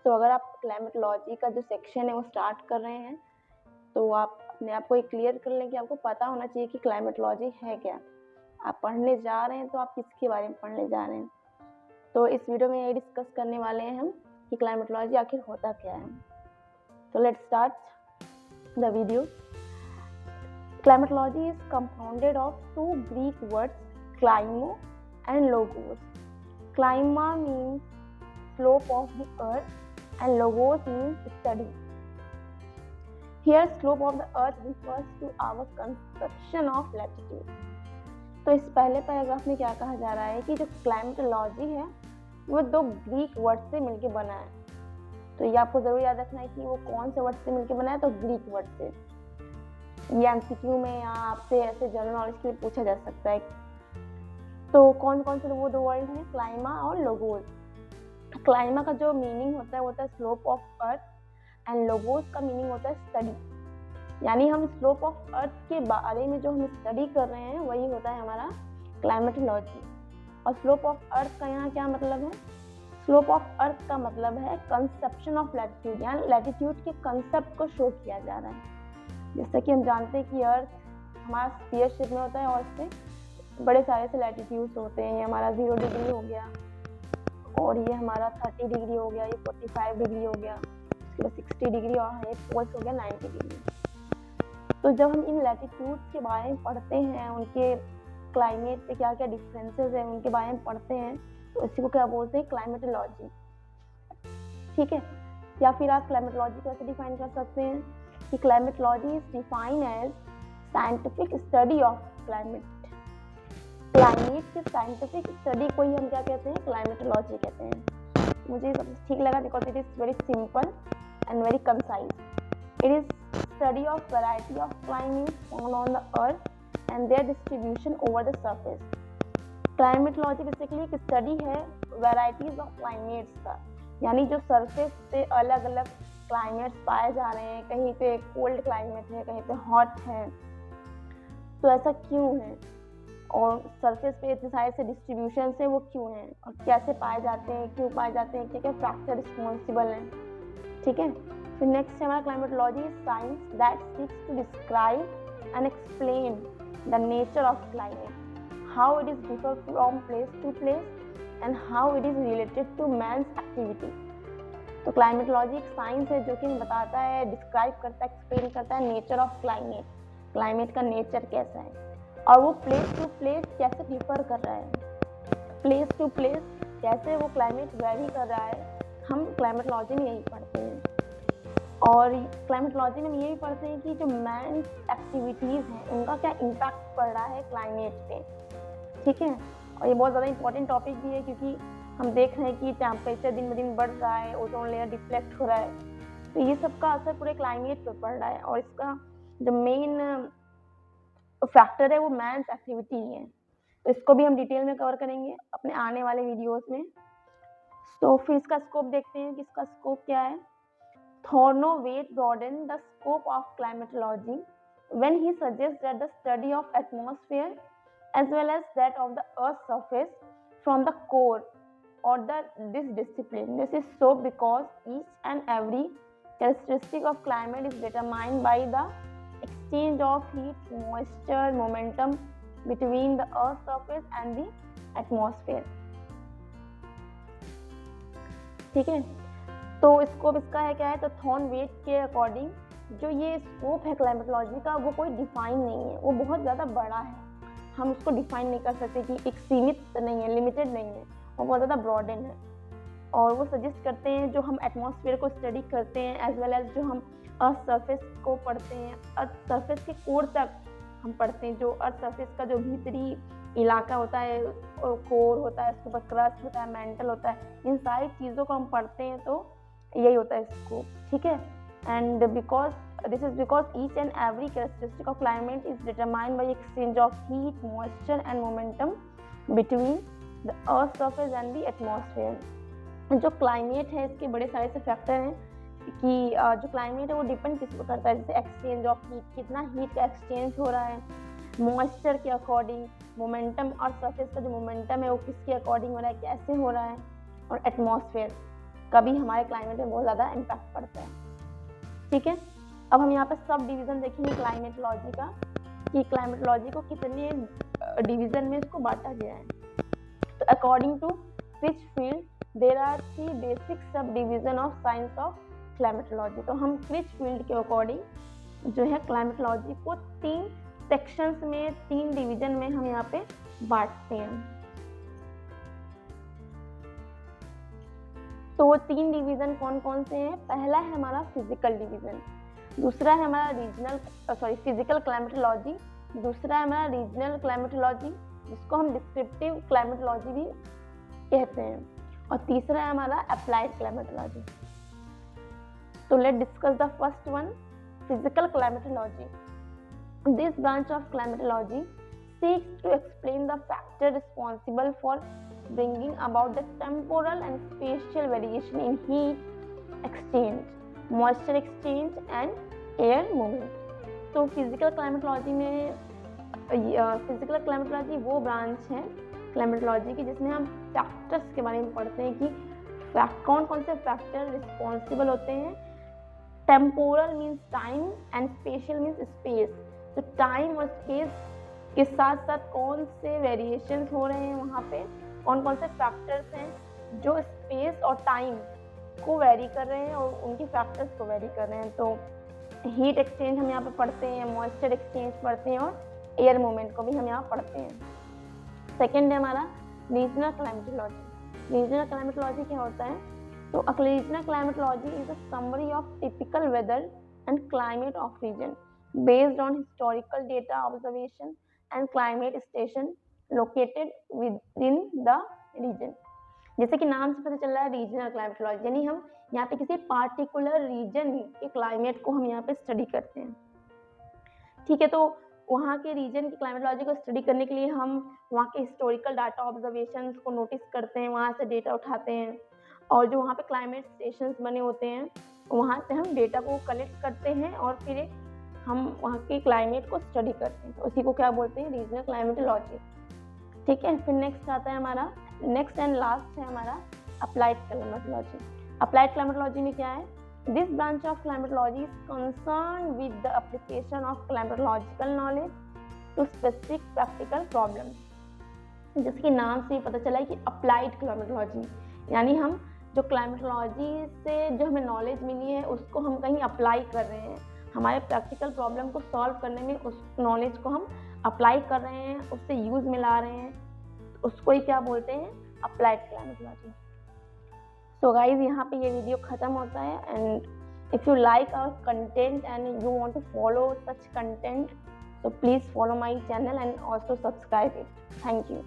तो अगर आप क्लाइमेटोलॉजी का जो सेक्शन है वो स्टार्ट कर रहे हैं तो आप अपने आप को क्लियर कर लें कि आपको पता होना चाहिए कि क्लाइमेटोलॉजी है क्या। आप पढ़ने जा रहे हैं तो आप किसके बारे में पढ़ने जा रहे हैं। तो इस वीडियो में ये डिस्कस करने वाले हैं हम कि क्लाइमेटोलॉजी आखिर होता क्या है। तो let's start the video. Climatology is compounded of two Greek words, climo and logos. Clima means slope of the earth and logos means study. Here slope of the earth refers to our conception of latitude. तो इस पहले paragraph में क्या कहा जा रहा है कि जो क्लाइमेटोलॉजी है वो दो ग्रीक वर्ड से मिलकर बना है। तो ये आपको जरूर याद रखना है कि वो कौन से वर्ड से मिलकर बना है, तो ग्रीक वर्ड से। ये एमसीक्यू में या आपसे ऐसे जनरल नॉलेज के लिए पूछा जा सकता है। तो कौन कौन से वो दो वर्ड हैं, क्लाइमा और लोगोस। क्लाइमा का जो मीनिंग होता है slope of earth and logos का मीनिंग होता है स्टडी। यानी हम स्लोप ऑफ अर्थ के बारे में जो हम स्टडी कर रहे हैं वही होता है हमारा क्लाइमेटोलॉजी। और स्लोप ऑफ अर्थ का यहाँ क्या मतलब है? स्लोप ऑफ अर्थ का मतलब है कंसेप्शन ऑफ लैटिट्यूड, यानी लैटिट्यूड के कंसेप्ट को शो किया जा रहा है। जैसा कि हम जानते हैं कि अर्थ हमारा स्फीयर शेप में होता है और इससे बड़े सारे से लैटिट्यूड्स होते हैं। ये हमारा 0 डिग्री हो गया और ये हमारा 30 डिग्री हो गया, ये 45 डिग्री हो गया, उसके बाद 60 डिग्री और ये पोल्स हो गया 90 डिग्री। तो जब हम इन लैटिट्यूड्स के बारे में पढ़ते हैं, उनके क्लाइमेट पे क्या क्या डिफरेंसेस हैं उनके बारे में पढ़ते हैं, तो इसी को क्या बोलते हैं, क्लाइमेटोलॉजी। ठीक है। या फिर आप क्लाइमेटोलॉजी को ऐसे डिफाइन कर सकते हैं कि climatology is defined as scientific study of climate। Climate के साइंटिफिक स्टडी को ही हम क्या कहते हैं, क्लाइमेटोलॉजी कहते हैं। मुझे सबसे ठीक लगा because it is very simple and very concise. It is study of variety of climate found on the earth and there distribution over the surface. Climatology basically एक स्टडी है वैरायटीज ऑफ क्लाइमेट्स का, यानी जो surface पे अलग अलग climates पाए जा रहे हैं। कहीं पे कोल्ड क्लाइमेट है, कहीं पे हॉट है, तो ऐसा क्यों है और सरफेस पे इतने सारे से डिस्ट्रीब्यूशन से वो क्यों हैं और कैसे पाए जाते हैं, क्यों पाए जाते हैं, क्या फैक्टर रिस्पॉन्सिबल हैं। ठीक है। फिर नेक्स्ट है हमारा climatology science that seeks to describe and explain the nature of climate, how it is differ from place to place and how it is related to man's activity. तो climatology एक science है जो कि बताता है, describe करता है, explain करता है नेचर ऑफ क्लाइमेट, क्लाइमेट का नेचर कैसा है और वो प्लेस टू प्लेस कैसे डिफर कर रहा है, प्लेस टू प्लेस कैसे वो क्लाइमेट वेरी कर रहा है। हम क्लाइमेटोलॉजी में यही पढ़ते हैं। और क्लाइमेटोलॉजी में हम ये भी पढ़ते हैं कि जो मैन एक्टिविटीज़ हैं उनका क्या इम्पैक्ट पड़ रहा है क्लाइमेट पे। ठीक है। और ये बहुत ज़्यादा इंपॉर्टेंट टॉपिक भी है क्योंकि हम देख रहे हैं कि टेम्परेचर दिन ब दिन बढ़ रहा है, ओजोन लेयर डिफ्लेक्ट हो रहा है, तो ये सब का असर पूरे क्लाइमेट पे पड़ रहा है और इसका जो मेन फैक्टर है वो मैन्स एक्टिविटी है। तो इसको भी हम डिटेल में कवर करेंगे अपने आने वाले वीडियोस में। तो फिर इसका स्कोप देखते हैं कि इसका स्कोप क्या है। Thornthwaite broaden the scope of climatology when he suggest that the study of atmosphere as well as that of the earth surface from the core or this discipline. This is so because each and every characteristic of climate is determined by the exchange of heat, moisture, momentum between the earth surface and the atmosphere. ठीक है। तो scope इसका है क्या है, तो थॉर्नवेट के according जो ये स्कोप है क्लाइमेटोलॉजी का वो कोई डिफाइन नहीं है, वो बहुत ज़्यादा बड़ा है। हम उसको डिफाइन नहीं कर सकते कि एक सीमित नहीं है, लिमिटेड नहीं है, और बहुत ज़्यादा ब्रॉडन है। और वो सजेस्ट करते हैं जो हम एटमॉस्फेयर को स्टडी करते हैं एज वेल एज जो हम अर्थ सरफेस को पढ़ते हैं, अर्थ सरफेस के कोर तक हम पढ़ते हैं। जो अर्थ सरफेस का जो भीतरी इलाका होता है, कोर होता है, उसके ऊपर क्रस्ट होता है, मेंटल होता है, इन सारी चीज़ों को हम पढ़ते हैं, तो यही होता है स्कोप। ठीक है। And because this is because each and every characteristic of climate is determined by exchange of heat, moisture and momentum between the earth surface and the atmosphere। जो क्लाइमेट है इसके बड़े सारे से फैक्टर हैं कि जो क्लाइमेट है वो डिपेंड किस पर करता है, जैसे एक्सचेंज ऑफ हीट, कितना हीट का एक्सचेंज हो रहा है, मॉइस्चर के अकॉर्डिंग, मोमेंटम और सरफेस का जो मोमेंटम है वो किसके अकॉर्डिंग हो रहा है, कैसे हो रहा है, और एटमॉस्फेयर कभी हमारे क्लाइमेट में बहुत ज़्यादा इम्पैक्ट पड़ता है। ठीक है, अब हम यहाँ पे सब डिवीज़न देखेंगे क्लाइमेटोलॉजी का, कि क्लाइमेटोलॉजी को कितने डिवीज़न में इसको बांटा गया है। तो according to which field there are 3 basic subdivision of science of climatology. तो हम किस फील्ड के अकॉर्डिंग जो है क्लाइमेटोलॉजी को 3 सेक्शंस में, 3 डिवीज़न में हम यहाँ पे बांटते हैं। तो 3 डिवीज़न कौन कौन से हैं? पहला है हमारा फिजिकल डिवीज़न, दूसरा है हमारा फिजिकल क्लाइमेटोलॉजी, दूसरा है हमारा रीजनल क्लाइमेटोलॉजी जिसको हम डिस्क्रिप्टिव क्लाइमेटोलॉजी भी कहते हैं, और तीसरा है हमारा अप्लाइड क्लाइमेटोलॉजी। तो let discuss the first one, physical climatology. This branch of climatology seeks to explain the factor responsible for bringing about the temporal and spatial variation in heat exchange, moisture exchange and air movement। तो physical climatology में physical climatology वो branch है climatology की जिसमें हम factors के बारे में पढ़ते हैं कि कौन कौन से फैक्टर रिस्पॉन्सिबल होते हैं। Temporal means time and special means space. तो टाइम और स्पेस के साथ साथ कौन से वेरिएशंस हो रहे हैं, वहाँ पे कौन कौन से फैक्टर्स हैं जो स्पेस और टाइम को वेरी कर रहे हैं और उनकी फैक्टर्स को वेरी कर रहे हैं। तो हीट एक्सचेंज हम यहाँ पे पढ़ते हैं, मॉइस्चर एक्सचेंज पढ़ते हैं और एयर मूवमेंट को भी हम यहाँ पढ़ते हैं। सेकेंड है हमारा रीजनल क्लाइमेटोलॉजी। रीजनल क्लाइमेटोलॉजी क्या होता है? तो regional climatology is a summary of typical weather and climate of region based on historical data observation and climate station located within the region. जैसे कि नाम से पता चल रहा है रीजनल क्लाइमेटोलॉजी, यानी हम यहाँ पे किसी पार्टिकुलर रीजन के क्लाइमेट को हम यहाँ पे स्टडी करते हैं। ठीक है, तो वहाँ के रीजन की क्लाइमेटोलॉजी को स्टडी करने के लिए हम वहाँ के हिस्टोरिकल डाटा ऑब्जर्वेशंस को नोटिस करते हैं, वहाँ से डेटा उठाते हैं, और जो वहाँ पे क्लाइमेट स्टेशंस बने होते हैं वहाँ से हम डेटा को कलेक्ट करते हैं और फिर हम वहाँ के क्लाइमेट को स्टडी करते हैं। तो उसी को क्या बोलते हैं? Regional climatology. ठीक है, फिर नेक्स्ट आता है हमारा, नेक्स्ट एंड लास्ट है हमारा अप्लाइड क्लाइमेटोलॉजी। अप्लाइड क्लाइमेटोलॉजी में क्या है? This branch of climatology is concern with the application of climatological knowledge to specific practical problems. जैसे कि नाम से ही पता चला है कि अप्लाइड क्लाइमेटोलॉजी, यानी हम जो क्लाइमेटोलॉजी से जो हमें नॉलेज मिली है उसको हम कहीं अप्लाई कर रहे हैं, हमारे प्रैक्टिकल प्रॉब्लम को सॉल्व करने में उस नॉलेज को हम अप्लाई कर रहे हैं, उससे यूज़ में ला रहे हैं, उसको ही क्या बोलते हैं? Applied climatology. सो गाइज, यहाँ पे ये वीडियो ख़त्म होता है, and if you like our content and you want to follow such content, so please follow my channel and also subscribe it. Thank you.